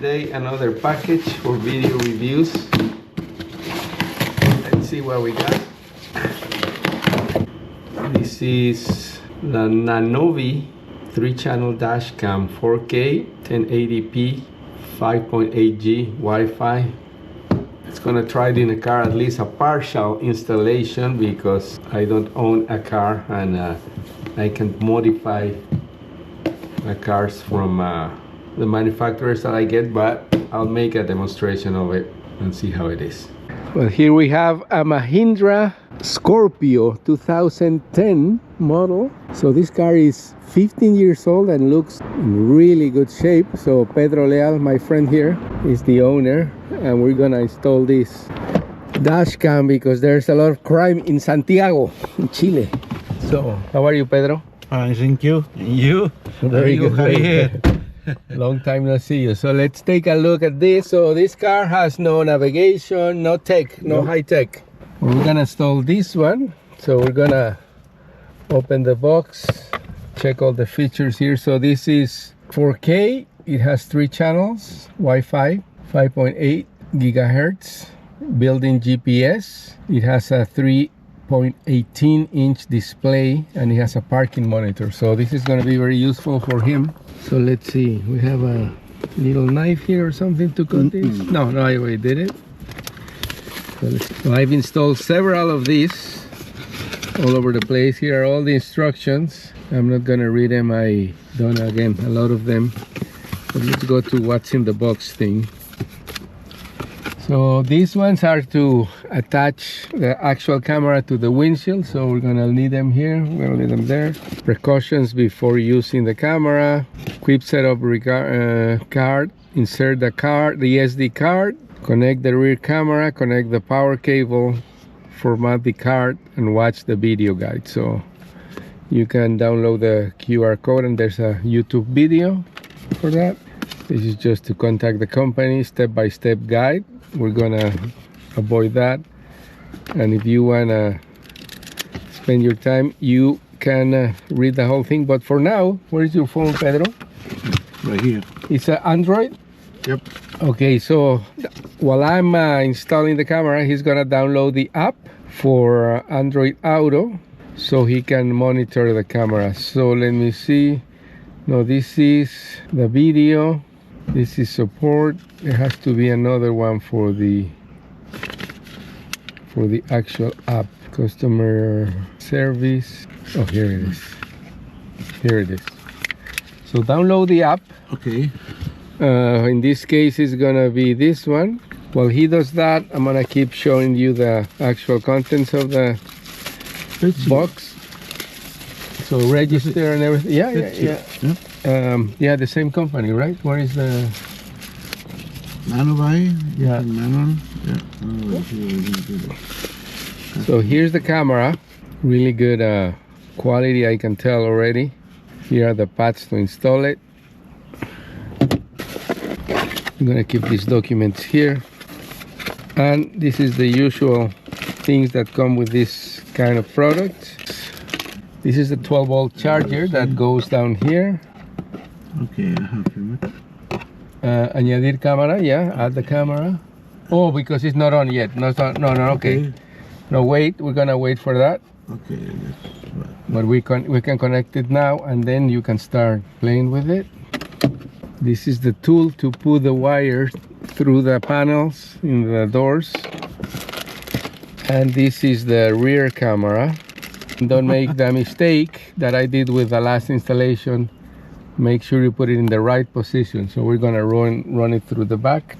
today another package for video reviews. Let's see what we got. This is the Nanoby 3-channel dash cam 4K 1080p 5.8G Wi-Fi. It's gonna try it in a car, at least a partial installation, because I don't own a car and I can modify the cars from the manufacturers that I get, but I'll make a demonstration of it and see how it is. Well, here we have a Mahindra Scorpio 2010 model. So this car is 15 years old and looks in really good shape. So Pedro Leal, my friend here, is the owner, and we're gonna install this dash cam because there's a lot of crime in Santiago, in Chile. So how are you, Pedro? Thank you. And you? Very good. Javier. Long time no see you. So let's take a look at this. So this car has no navigation, no tech, no high tech. We're gonna install this one. So we're gonna open the box, check all the features here. So this is 4K. It has 3 channels, Wi-Fi, 5.8 gigahertz, built-in GPS. It has a 3.18-inch display, and it has a parking monitor. So this is going to be very useful for him. So let's see, we have a little knife here or something to cut this. No, I already did it. So I've installed several of these all over the place. Here are all the instructions. I'm not going to read them. I done again a lot of them. But let's go to what's in the box thing. So these ones are to attach the actual camera to the windshield. So we're gonna leave them here, we're gonna leave them there. Precautions before using the camera. Quick setup card, insert the SD card, connect the rear camera, connect the power cable, format the card, and watch the video guide. So you can download the QR code, and there's a YouTube video for that. This is just to contact the company, step-by-step guide. We're gonna avoid that, and if you wanna spend your time, you can read the whole thing. But for now, where is your phone, Pedro? Right here. It's an Android? Yep. Okay, so while I'm installing the camera, he's gonna download the app for Android Auto so he can monitor the camera. So let me see. No, this is the video. This is support. There has to be another one for the actual app. Customer service. Oh, here it is. Here it is. So download the app. Okay. In this case, it's gonna be this one. While he does that, I'm gonna keep showing you the actual contents of the box. So register and everything. Yeah. Yeah, the same company, right? Where is the Nanoby? Yeah. So here's the camera. Really good quality, I can tell already. Here are the pads to install it. I'm gonna keep these documents here. And this is the usual things that come with this kind of product. This is the 12-volt charger that goes down here. Okay, I have it. Añadir cámara, yeah, add the camera. Oh, because it's not on yet. No, okay. No, wait, we're gonna wait for that. Okay. But we can connect it now, and then you can start playing with it. This is the tool to put the wires through the panels in the doors. And this is the rear camera. Don't make the mistake that I did with the last installation. Make sure you put it in the right position. So we're gonna run it through the back.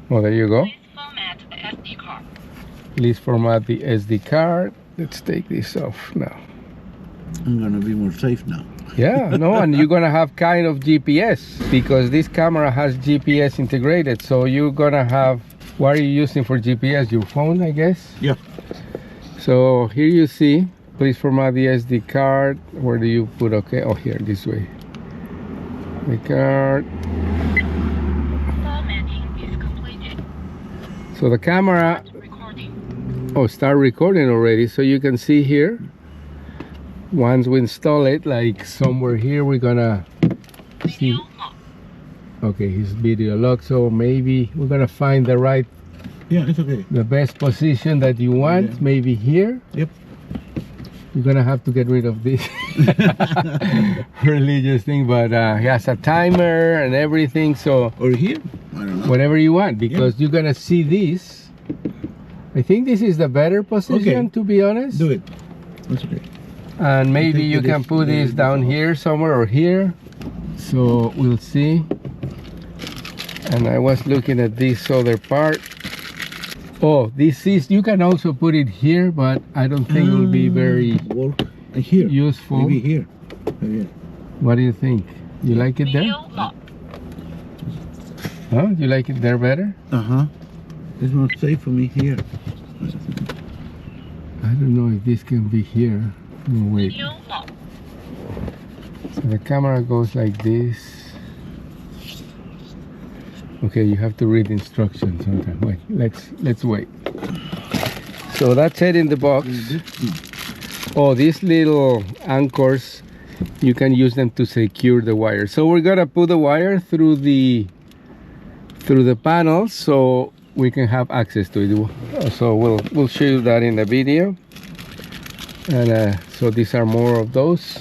Oh, there you go. Please format the SD card. Please format the SD card. Let's take this off now. I'm gonna be more safe now. Yeah, no, and you're gonna have kind of GPS because this camera has GPS integrated. So you're gonna have, what are you using for GPS? Your phone, I guess? Yeah. So here you see, please format the SD card. Where do you put, okay? Oh, here, this way. The card. Formatting is completed. So the camera, Recording. oh, start recording already. So you can see here, once we install it, like somewhere here, we're gonna see. Video off. Okay, his video locked, so maybe we're gonna find the right, Yeah, it's okay. the best position that you want. Yeah. Maybe here. Yep. You're gonna have to get rid of this religious thing, but he has a timer and everything, so Or here? I don't know. whatever you want, because you're gonna see this. I think this is the better position, Okay. to be honest. Do it. That's okay. And maybe think you it can is put this the down default. here somewhere or here. So we'll see. And I was looking at this other part. Oh, this is, you can also put it here, but I don't think it will be very Work. Here. useful. Maybe here. Yeah. What do you think? You like it there? Video locked. Huh? You like it there better? Uh-huh. It's not safe for me here. I don't know if this can be here. No, wait. Video locked. So the camera goes like this. Okay, you have to read instructions sometimes. Wait, let's wait. So that's it in the box. Oh, these little anchors, you can use them to secure the wire. So we're gonna put the wire through the panel so we can have access to it. So we'll show you that in the video. And so these are more of those.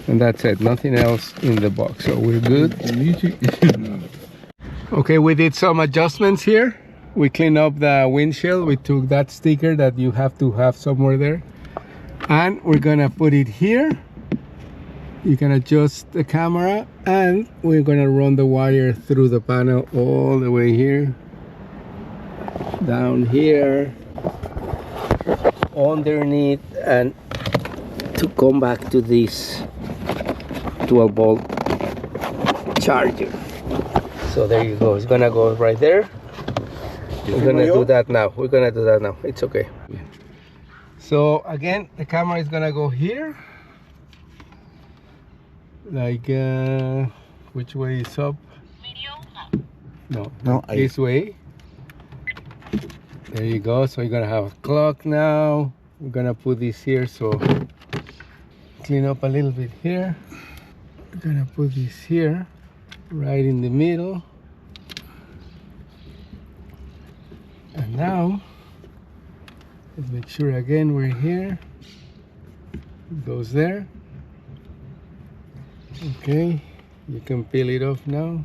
And that's it, nothing else in the box. So we're good. Okay, we did some adjustments here. We cleaned up the windshield. We took that sticker that you have to have somewhere there. And we're gonna put it here. You can adjust the camera, and we're gonna run the wire through the panel all the way here, down here, underneath, and to come back to this 12-volt charger. So there you go. It's gonna go right there. We're gonna do that now. We're gonna do that now. It's okay. So again, the camera is gonna go here. Like, which way is up? Video locked. No, this way. There you go. So you're gonna have a clock now. We're gonna put this here. So clean up a little bit here. We're gonna put this here, right in the middle. And now, let's make sure again we're here. It goes there. Okay, you can peel it off now.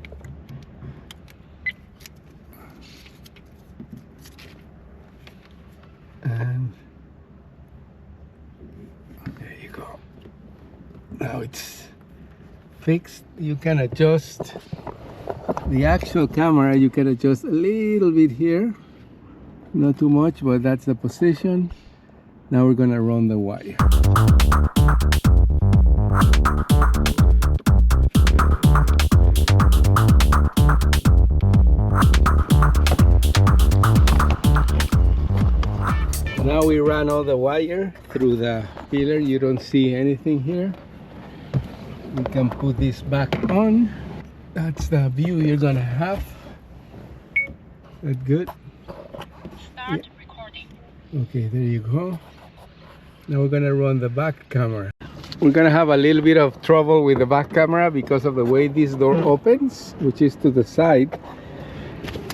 And there you go. Now it's fixed. You can adjust the actual camera. You can adjust a little bit here, not too much, but that's the position. Now we're gonna run the wire. Now we ran all the wire through the pillar. You don't see anything here. We can put this back on. That's the view you're gonna have. That's good. Start recording. Okay, there you go. Now we're gonna run the back camera. We're gonna have a little bit of trouble with the back camera because of the way this door opens, which is to the side.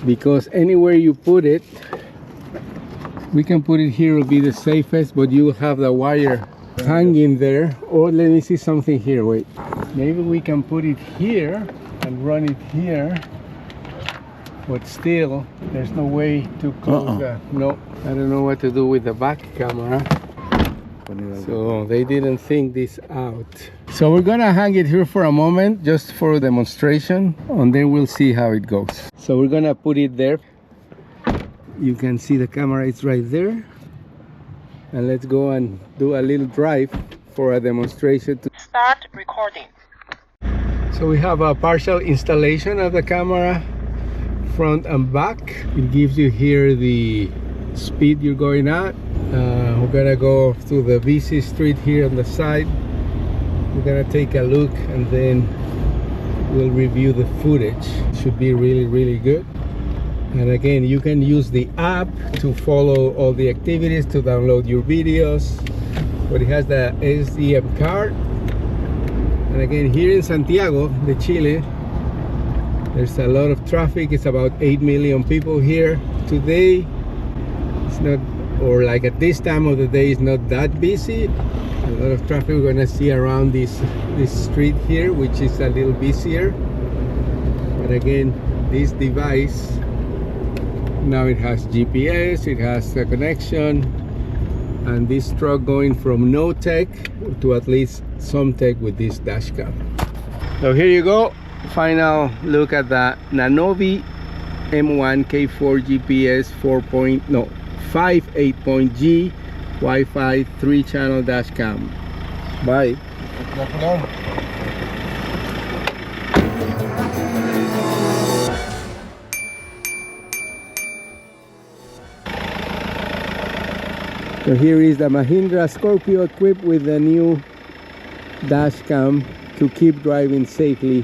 Because anywhere you put it, we can put it here, will be the safest, but you will have the wire hanging there. Or let me see something here, wait. Maybe we can put it here and run it here, but still, there's no way to close that. No, I don't know what to do with the back camera. So they didn't think this out. So we're gonna hang it here for a moment, just for demonstration, and then we'll see how it goes. So we're gonna put it there. You can see the camera is right there. And let's go and do a little drive for a demonstration. Start recording. So we have a partial installation of the camera, front and back. It gives you here the speed you're going at. We're gonna go through the busy street here on the side. We're gonna take a look and then we'll review the footage. Should be really good. And again, you can use the app to follow all the activities, to download your videos. But it has the SDM card. And again, here in Santiago de Chile, There's a lot of traffic. It's about 8 million people here today. It's not, or like at this time of the day, it's not that busy. A lot of traffic we're gonna see around this street here, which is a little busier. But again, this device, now it has GPS, it has a connection, and this truck going from no tech to at least some tech with this dash cam. So here you go, final look at the Nanoby M1 K4 GPS 5.8.G Wi-Fi 3-channel dash cam. Bye. So here is the Mahindra Scorpio equipped with the new dash cam to keep driving safely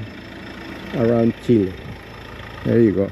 around Chile. There you go.